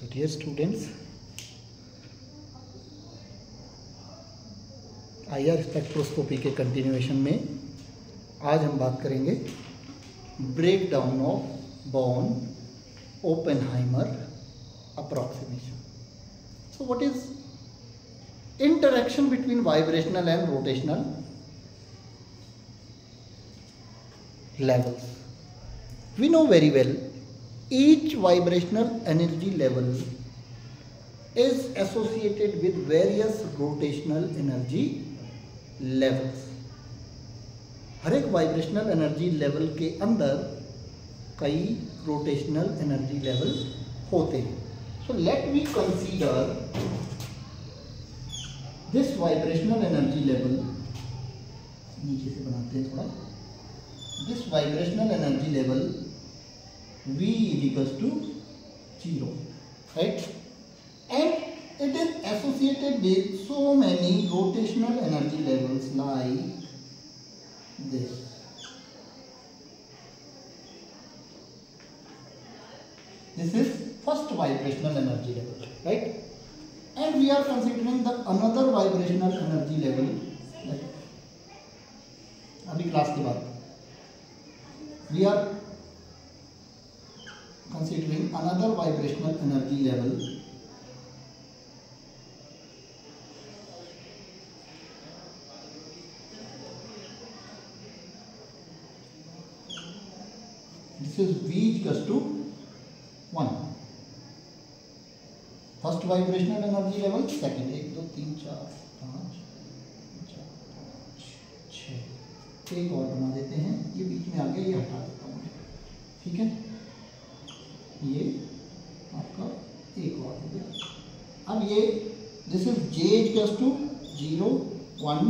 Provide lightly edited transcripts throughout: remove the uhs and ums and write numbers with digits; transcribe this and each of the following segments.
So dear students, IR spectroscopy के continuation में आज हम बात करेंगे break down of Born Oppenheimer approximation. So what is interaction between vibrational and rotational levels? We know very well each vibrational energy level is associated with various rotational energy levels. हर एक vibrational energy level के अंदर कई rotational energy level होते हैं. So let we consider this vibrational energy level. नीचे से बनाते हैं थोड़ा. This vibrational energy level V is equals to 0, right? And it is associated with so many rotational energy levels like this. This is first vibrational energy level, right? And we are considering the another vibrational energy level. अभी class के बाद we are considering another vibrational energy level this is V equals to 1. First vibrational energy level, second 1 2 3 4 5 6 एक और बना देते हैं. ये बीच में आ गया, ये हटा देता हूँ मैं. ठीक है, ये आपका एक और हो गया. अब ये this is J equals to 0 1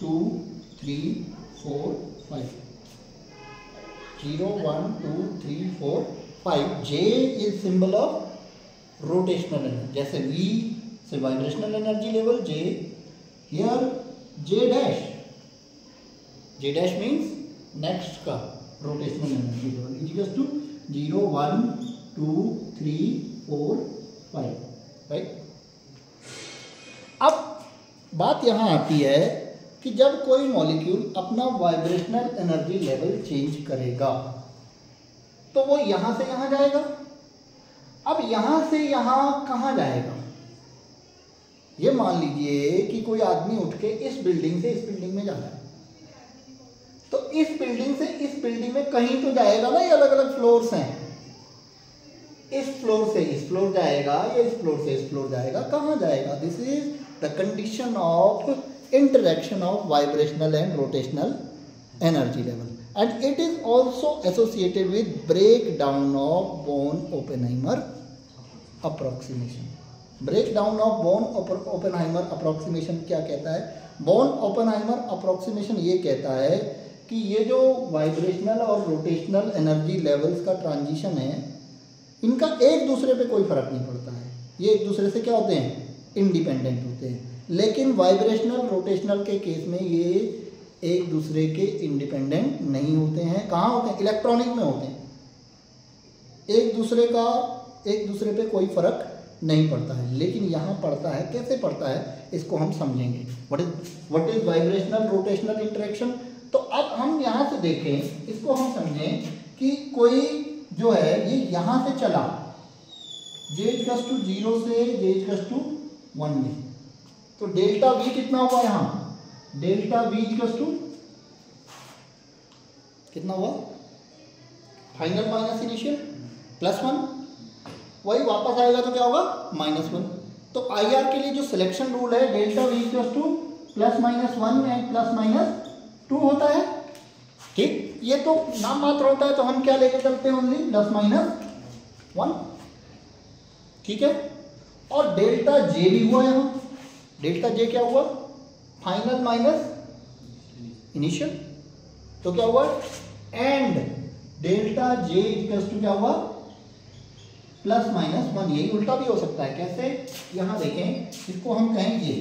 2 3 4 5. 0 1 2 3 4 5. J is symbol of rotational energy. जैसे V से vibrational energy level J, here J dash. J dash means next का rotational energy level is equals to 0 1 2 3 4 5, right. अब बात यहाँ आती है कि जब कोई मॉलिक्यूल अपना वाइब्रेशनल एनर्जी लेवल चेंज करेगा तो वो यहाँ से यहाँ जाएगा. अब यहाँ से यहाँ कहाँ जाएगा? ये मान लीजिए कि कोई आदमी उठ के इस बिल्डिंग से इस बिल्डिंग में जा रहा है, तो इस बिल्डिंग से इस बिल्डिंग में कहीं तो जाएगा ना. ये अलग अलग फ्लोर्स हैं. इस फ्लोर से इस फ्लोर जाएगा या इस फ्लोर से इस फ्लोर जाएगा. कहाँ जाएगा? This is the condition of interaction of vibrational and rotational energy level, and it is also associated with break down of Born Oppenheimer approximation. Break down of Born Oppenheimer approximation क्या कहता है? Born Oppenheimer approximation ये कहता है कि ये जो vibrational और रोटेशनल एनर्जी लेवल्स का ट्रांजिशन है, इनका एक दूसरे पे कोई फर्क नहीं पड़ता है. ये एक दूसरे से क्या होते हैं? इंडिपेंडेंट होते हैं. लेकिन वाइब्रेशनल रोटेशनल के केस में ये एक दूसरे के इंडिपेंडेंट नहीं होते हैं. कहाँ होते हैं? इलेक्ट्रॉनिक में होते हैं. एक दूसरे पे कोई फर्क नहीं पड़ता है. लेकिन यहाँ पड़ता है. कैसे पड़ता है इसको हम समझेंगे. What is vibrational rotational interaction. तो अब हम यहाँ से देखें, इसको हम समझें कि कोई जो है ये यहाँ से चला J इक्वल्स टू 0 से J इक्वल्स टू 1 में, तो डेल्टा V कितना हुआ? यहाँ डेल्टा V इक्वल्स टू कितना हुआ? Final minus initial +1. वही वापस आएगा तो क्या होगा? -1. तो IR के लिए जो सिलेक्शन रूल है, delta V equals to +-1 and +-2 होता है. ठीक, ये तो नाम मात्र होता है, तो हम क्या लेके चलते हैं? ओनली +-1. ठीक है. और डेल्टा J भी हुआ यहाँ. डेल्टा J क्या हुआ? Final minus initial. तो क्या हुआ? And delta J equals to क्या हुआ? +-1. यही उल्टा भी हो सकता है. कैसे? यहां देखें, इसको हम कहेंगे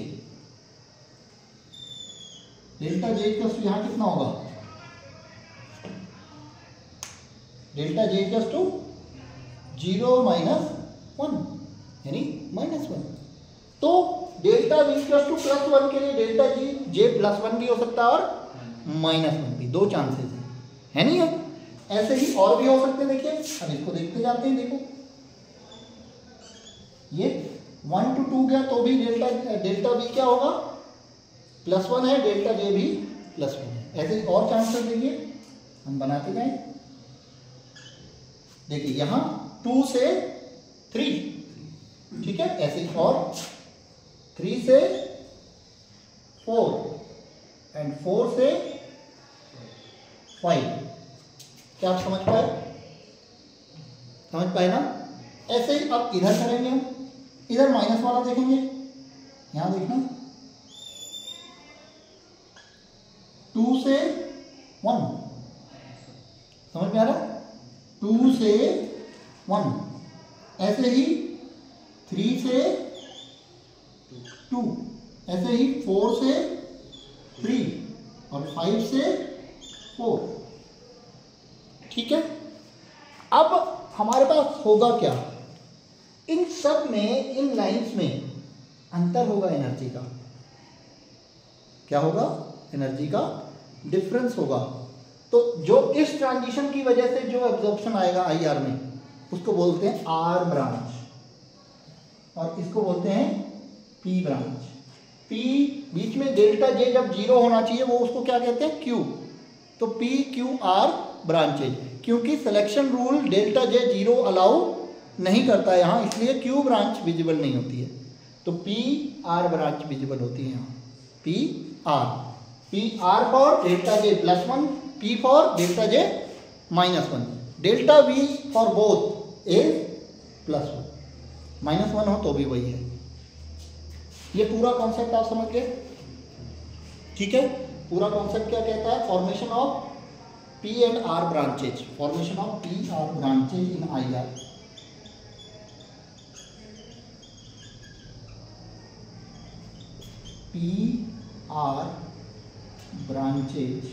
डेल्टा J इक्वल्स टू यहां कितना होगा? Delta J equals to 0 - 1. यानी -1। तो डेल्टा V प्लस टू +1 के लिए डेल्टा J +1 भी हो सकता है और -1 भी, 2 चांसेस है नहीं है। ऐसे ही और भी हो सकते हैं, देखिए अब इसको देखते जाते हैं। देखो ये 1 to 2 गया तो भी डेल्टा V क्या होगा, +1 है, डेल्टा J भी +1 है। ऐसे ही और चांसेस देखिए हम बनाते जाएं। देखिए यहां 2 से 3, ठीक है, ऐसे ही और 3 से 4 एंड 4 से 5। क्या आप समझ पाए? समझ पाए ना? ऐसे ही अब इधर करेंगे हम, इधर माइनस वाला देखेंगे, यहां देखना 2 से 1, समझ में आ रहा? 2 से 1, ऐसे ही 3 से 2, ऐसे ही 4 से 3 और 5 से 4, ठीक है। अब हमारे पास होगा क्या, इन सब में, इन लाइंस में अंतर होगा एनर्जी का। क्या होगा? एनर्जी का डिफरेंस होगा। तो जो इस ट्रांजिशन की वजह से जो एब्जॉर्प्शन आएगा IR में, उसको बोलते हैं R ब्रांच और इसको बोलते हैं P ब्रांच। P बीच में डेल्टा J जब 0 होना चाहिए, वो उसको क्या कहते हैं, Q। तो PQR ब्रांचेज, क्योंकि selection rule delta J 0 allow नहीं करता है यहाँ, इसलिए Q ब्रांच विजिबल नहीं होती है। तो PR ब्रांच विजिबल होती है यहाँ, PR for delta J +1, P for delta J -1, delta V for both is +1, -1 हो तो भी वही है। ये पूरा कॉन्सेप्ट आप समझ गए, ठीक है। पूरा कॉन्सेप्ट क्या कहता है, formation of P and R branches, formation of PR branches in IR। PR branches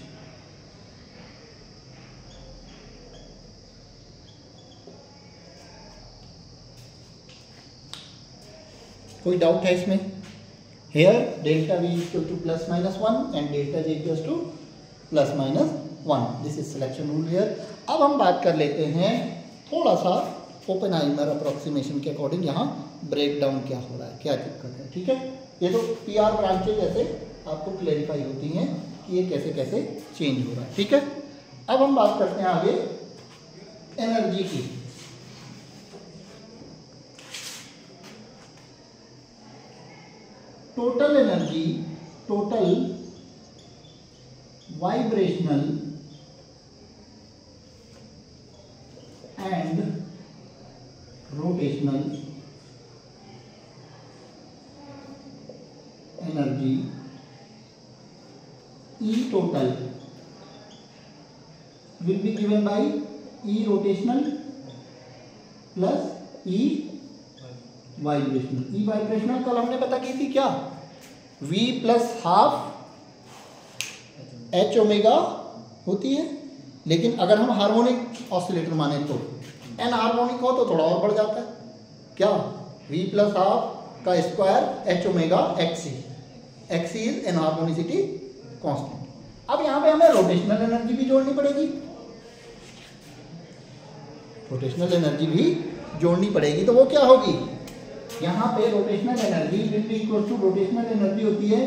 कोई डाउट है इसमें? Here delta V equal to +-1 and delta J equals to +-1, this is selection rule here. अब हम बात कर लेते हैं थोड़ा सा ओपेनहाइमर अप्रोक्सीमेशन के अकॉर्डिंग, यहाँ ब्रेक डाउन क्या हो रहा है, क्या दिक्कत है, ठीक है। ये तो PR ब्रांचेज ऐसे आपको क्लेरिफाई होती हैं कि ये कैसे कैसे चेंज हो रहा है, ठीक है। अब हम बात करते हैं आगे एनर्जी की। Total energy, total vibrational and rotational energy E total will be given by E rotational plus E vibrational. E vibrational कल हमने पता की थी क्या, V +½ H ओमेगा होती है, लेकिन अगर हम हार्मोनिक ऑसिलेटर माने तो एन हार्मोनिक हो तो थोड़ा और बढ़ जाता है, क्या, V +½ का square H omega XC, XC is an harmonicity constant. अब यहाँ पे हमें रोटेशनल एनर्जी भी जोड़नी पड़ेगी, रोटेशनल एनर्जी भी जोड़नी पड़ेगी। तो वो क्या होगी, यहाँ पे rotational energy will be equal to, rotational energy होती है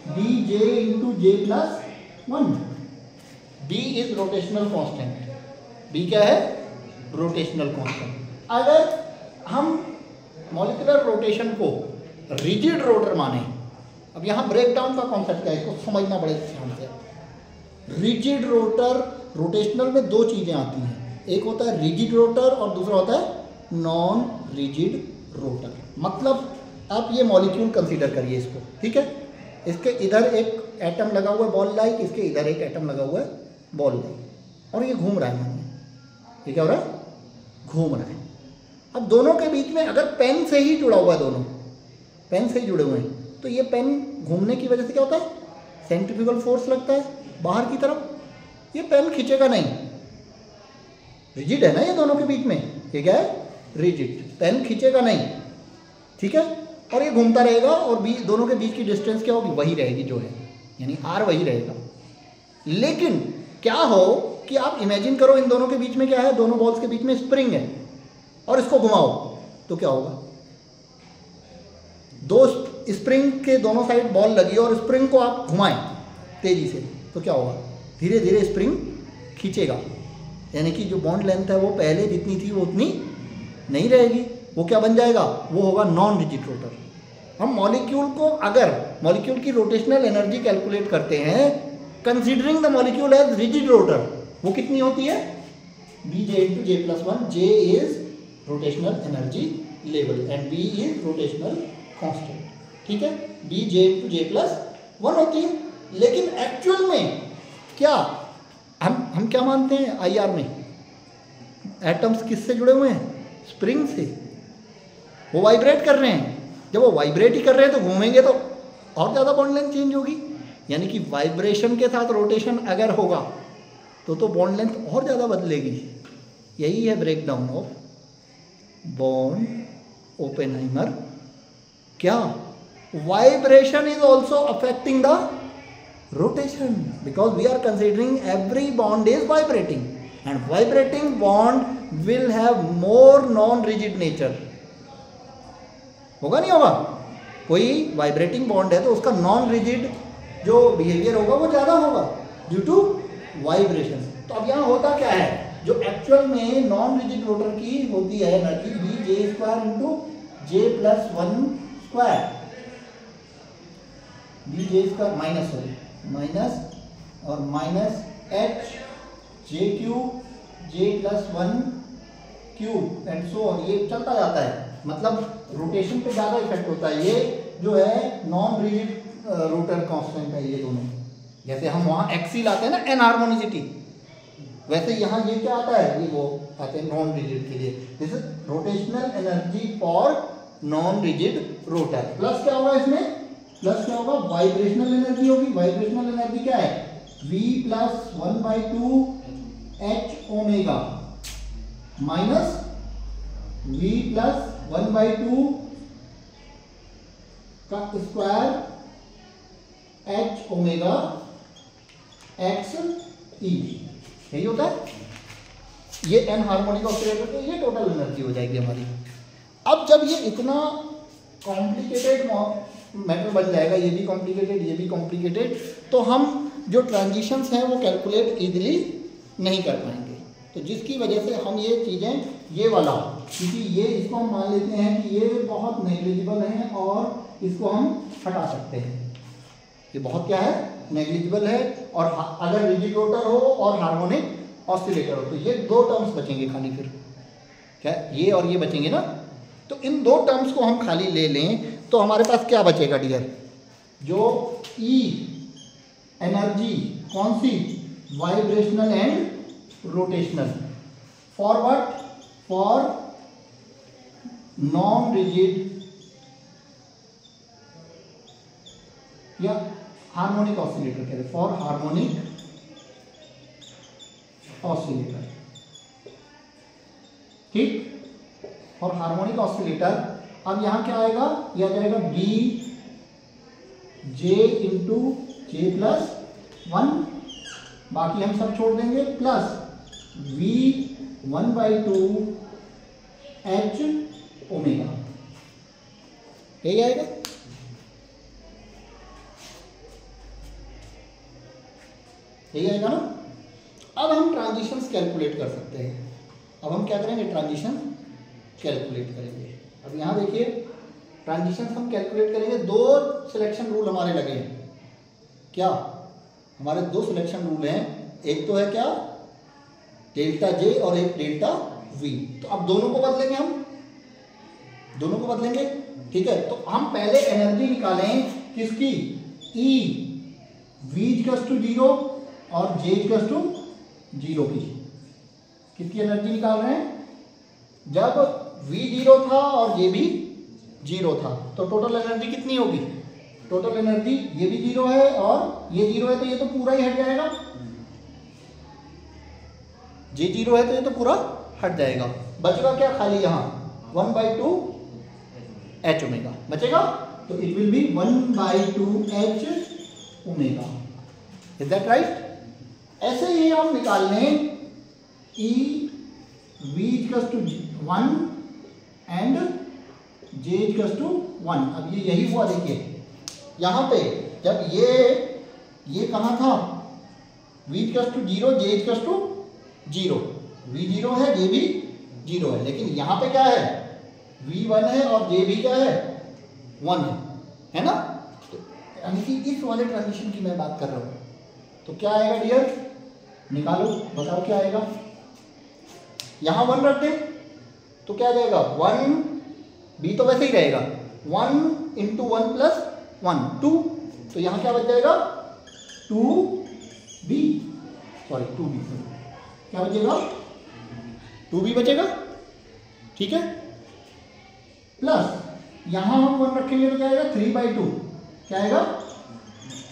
dJ × J+1। D is rotational constant, B क्या है, रोटेशनल कांस्टेंट। अगर हम मॉलिक्यूलर रोटेशन को रिजिड रोटर माने, अब यहाँ ब्रेक डाउन का कॉन्सेप्ट क्या है, इसको समझना पड़ेगा ध्यान से। रिजिड रोटर, रोटेशनल में दो चीजें आती हैं, एक होता है रिजिड रोटर और दूसरा होता है नॉन रिजिड रोटर। मतलब आप ये मॉलिक्यूल कंसीडर करिए इसको, ठीक है। इसके इधर एक एटम लगा हुआ है बॉल लाइक, इसके इधर एक एटम लगा हुआ है बॉल लाइक, और ये घूम रहा है, ये क्या हो रहा है, घूम रहा है। अब दोनों के बीच में अगर पेन से ही जुड़ा हुआ है, दोनों पेन से ही जुड़े हुए हैं, तो ये पेन घूमने की वजह से क्या होता है, सेंट्रीफ्यूगल फोर्स लगता है बाहर की तरफ, ये पेन खींचेगा नहीं, रिजिड है ना ये दोनों के बीच में, ये क्या है, रिजिड, पेन खींचेगा नहीं, ठीक है, और ये घूमता रहेगा और दोनों के बीच की डिस्टेंस क्या होगी, वही रहेगी जो है, यानी आर वही रहेगा। लेकिन क्या हो कि आप इमेजिन करो इन दोनों के बीच में क्या है, दोनों बॉल्स के बीच में स्प्रिंग है और इसको घुमाओ तो क्या होगा, दो स्प्रिंग के दोनों साइड बॉल लगी और स्प्रिंग को आप घुमाएं तेजी से तो क्या होगा, धीरे धीरे स्प्रिंग खींचेगा, यानी कि जो बॉन्ड लेंथ है वो पहले जितनी थी वो उतनी नहीं रहेगी, वो क्या बन जाएगा, वो होगा नॉन रिजिड रोटर। हम मॉलिक्यूल को, अगर मॉलिक्यूल की रोटेशनल एनर्जी कैलकुलेट करते हैं considering the molecule as rigid rotor, वो कितनी होती है, Bj into J+1, J is rotational energy level and B is rotational constant, ठीक है, Bj into J+1 होती है। लेकिन एक्चुअल में क्या हम क्या मानते हैं IR में, एटम्स किससे जुड़े हुए हैं, स्प्रिंग से, वो वाइब्रेट कर रहे हैं, जब वो वाइब्रेट ही कर रहे हैं तो घूमेंगे तो और ज़्यादा बॉन्ड लेंथ चेंज होगी, यानी कि वाइब्रेशन के साथ रोटेशन अगर होगा तो बॉन्ड लेंथ और ज़्यादा बदलेगी। यही है ब्रेकडाउन ऑफ बॉन्ड ओपेनहाइमर। क्या vibration is also affecting the rotation because we are considering every bond is vibrating and vibrating bond will have more non-rigid nature। होगा नहीं होगा, कोई वाइब्रेटिंग बॉन्ड है तो उसका नॉन रिजिड जो बिहेवियर होगा वो ज़्यादा होगा ड्यू टू वाइब्रेशन। तो अब यहाँ होता क्या है, जो एक्चुअल में नॉन रिजिड रोटर की होती है energy Bj² into J+1² Bj² minus और minus H J³ J+1 cube and so on, ये चलता जाता है, मतलब रोटेशन पे ज़्यादा इफेक्ट होता है। ये जो है नॉन रिजिड रोटर कांस्टेंट है, ये दोनों, जैसे हम वहाँ एक्सी लाते हैं ना एनहार्मोनिसिटी, वैसे यहाँ ये क्या आता है, ये वो आते हैं नॉन रिजिड के लिए। This is rotational energy for non rigid rotor. Plus क्या होगा इसमें, प्लस क्या होगा, वाइब्रेशनल एनर्जी होगी। वाइब्रेशनल एनर्जी क्या है, V+1/2 H omega minus V+1/2 का स्क्वायर H ओमेगा XE, यही होता है। ये एन हार्मोनिक ऑसिलेटर की ये टोटल एनर्जी हो जाएगी हमारी। अब जब ये इतना कॉम्प्लिकेटेड मैटर बन जाएगा, ये भी कॉम्प्लिकेटेड ये भी कॉम्प्लिकेटेड, तो हम जो ट्रांजिशंस हैं वो कैलकुलेट इजीली नहीं कर पाएंगे। तो जिसकी वजह से हम ये चीज़ें, ये वाला, क्योंकि ये इसको हम मान लेते हैं कि ये बहुत नेग्लिजिबल है और इसको हम हटा सकते हैं, ये बहुत क्या है, नेग्लिजिबल है। और अगर रिजिड रोटर हो और हार्मोनिक ऑसिलेटर हो तो ये दो टर्म्स बचेंगे खाली, फिर क्या ये और ये बचेंगे ना। तो इन दो टर्म्स को हम खाली ले लें तो हमारे पास क्या बचेगा डियर, जो ई एनर्जी कौन सी, vibrational and rotational, for what, for non rigid या हार्मोनिक ऑसिलेटर कह रहे, फॉर हार्मोनिक ऑसिलेटर, ठीक, फॉर हार्मोनिक ऑसिलेटर। अब यहां क्या आएगा, यह आ जाएगा Bj इंटू J+1, बाकी हम सब छोड़ देंगे, प्लस V1/2 H ओमेगा, यही आएगा। यही आएगा ना। अब हम ट्रांजिशंस कैलकुलेट कर सकते हैं। अब हम क्या करेंगे, ट्रांजिशन कैलकुलेट करेंगे। अब यहाँ देखिए ट्रांजिशंस हम कैलकुलेट करेंगे, दो सिलेक्शन रूल हमारे लगे हैं। क्या हमारे दो सिलेक्शन रूल हैं, एक तो है क्या डेल्टा J और एक डेल्टा V। तो अब दोनों को बदलेंगे, हम दोनों को बदलेंगे, ठीक है। तो हम पहले एनर्जी निकालें किसकी, E V=0 और J=0 की। किसकी एनर्जी निकाल रहे हैं, जब V 0 था और J भी 0 था तो टोटल एनर्जी कितनी होगी, टोटल एनर्जी, ये भी 0 है और ये 0 है तो ये तो पूरा ही हट जाएगा, J 0 है तो ये तो पूरा हट जाएगा। बचेगा क्या खाली यहाँ 1/2 एच ओमेगा बचेगा, तो it will be 1/2 H omega. Is that right? ऐसे ही हम निकाल लें E V equals to 1 and J equals to 1। अब ये यही हुआ, देखिए यहाँ पे जब ये कहाँ था, V equals to 0, J equals to 0, V 0 है, J भी 0 है, लेकिन यहाँ पे क्या है, V 1 है और J भी क्या है, 1 है ना? यानी कि इस वाले ट्रांजिशन की मैं बात कर रहा हूँ। तो क्या आएगा डियर, निकालो, बताओ क्या आएगा। यहाँ 1 रख दे तो क्या आ जाएगा, 1 B तो वैसे ही रहेगा, 1 इंटू 1 प्लस 1 2, तो यहाँ क्या बच जाएगा 2B, सॉरी 2B, क्या बचेगा 2B बचेगा, ठीक है। प्लस यहाँ हम 1 रखेंगे तो क्या आएगा 3/2, क्या आएगा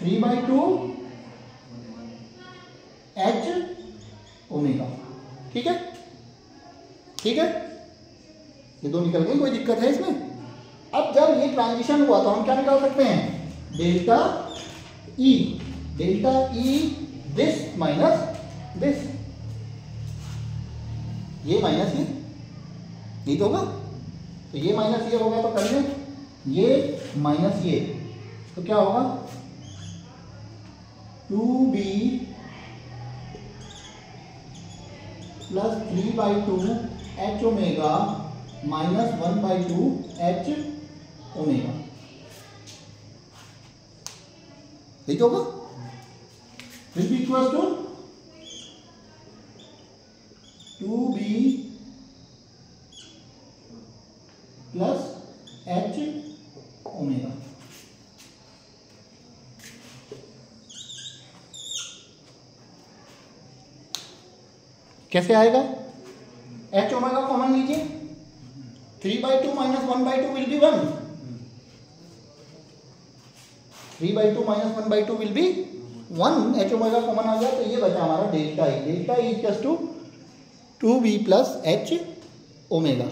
3/2 एच ओमेगा, ठीक है, ठीक है, ये दो निकल गए, कोई दिक्कत है इसमें। अब जब ये ट्रांजिशन हुआ तो हम क्या निकाल सकते हैं, delta E this minus this, ये माइनस ये तो होगा, तो ये माइनस ये होगा तो कर लें, ये माइनस ये, तो क्या होगा 2B plus 3/2 H omega minus 1/2 H omega, ठीक होगा। This B equals to 2B plus H omega. कैसे आएगा, एच ओमेगा कॉमन लीजिए, 3/2 minus 1/2 will be 1, 3/2 minus 1/2 will be 1, H omega common आ गया, तो ये बचा हमारा delta E equals to 2B plus H omega.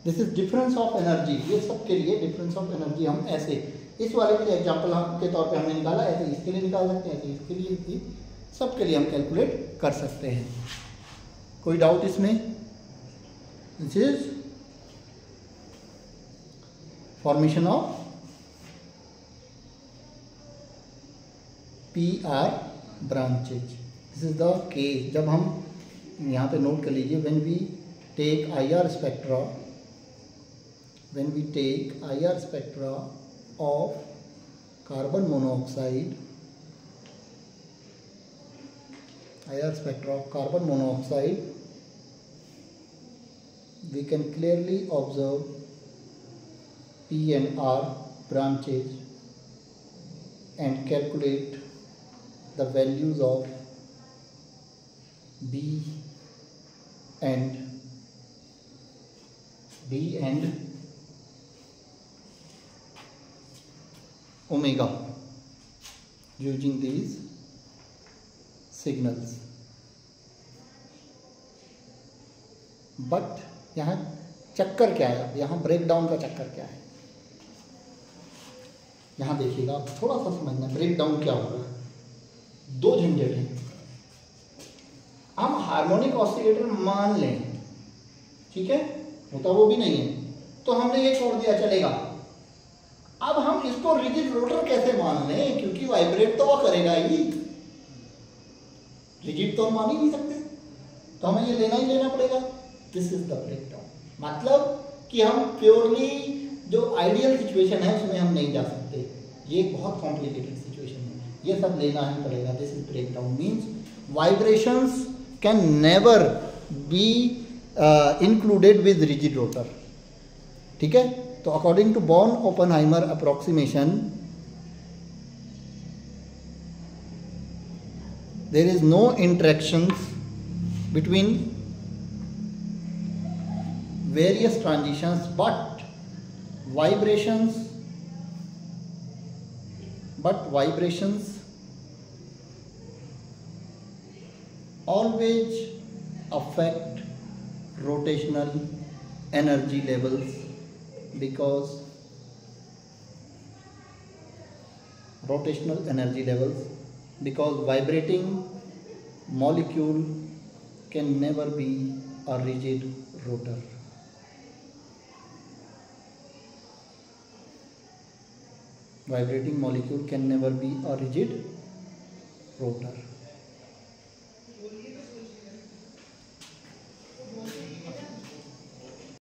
This is difference of energy, ये सबके लिए डिफरेंस ऑफ एनर्जी हम ऐसे, इस वाले के लिए एग्जाम्पल के तौर पे हमने निकाला, ऐसे इसके लिए निकाल सकते हैं, ऐसे इसके लिए भी, सबके लिए हम कैलकुलेट कर सकते हैं। कोई डाउट इसमें? This is formation of PR branches. This is the case, जब हम यहाँ पे नोट कर लीजिए, when we take IR spectra, when we take IR spectra of carbon monoxide, we can clearly observe P and R branches and calculate the values of B and omega using these signals. But यहाँ चक्कर क्या है, यहाँ break down का चक्कर क्या है, यहाँ देखिएगा आप थोड़ा सा समझना, ब्रेक डाउन क्या होगा। दो झंझट हैं, हम हार्मोनिक ऑसिलेटर मान लें, ठीक है, होता वो भी नहीं है, तो हमने ये छोड़ दिया चलेगा। अब हम इसको रिजिड रोटर कैसे मान लें, क्योंकि वाइब्रेट तो वो करेगा ही, रिजिड तो हम मान ही नहीं सकते, तो हमें ये लेना ही लेना पड़ेगा। दिस इज द ब्रेकडाउन, मतलब कि हम प्योरली जो आइडियल सिचुएशन है उसमें हम नहीं जा सकते, ये बहुत कॉम्प्लिकेटेड सिचुएशन है, ये सब लेना ही पड़ेगा। This is breakdown means vibrations can never be included with rigid rotor, ठीक है। तो according to Born Oppenheimer approximation, there is no interactions between various transitions, but vibrations always affect rotational energy levels because rotational energy levels, because vibrating molecule can never be a rigid rotor. Vibrating molecule can never be a rigid rotor.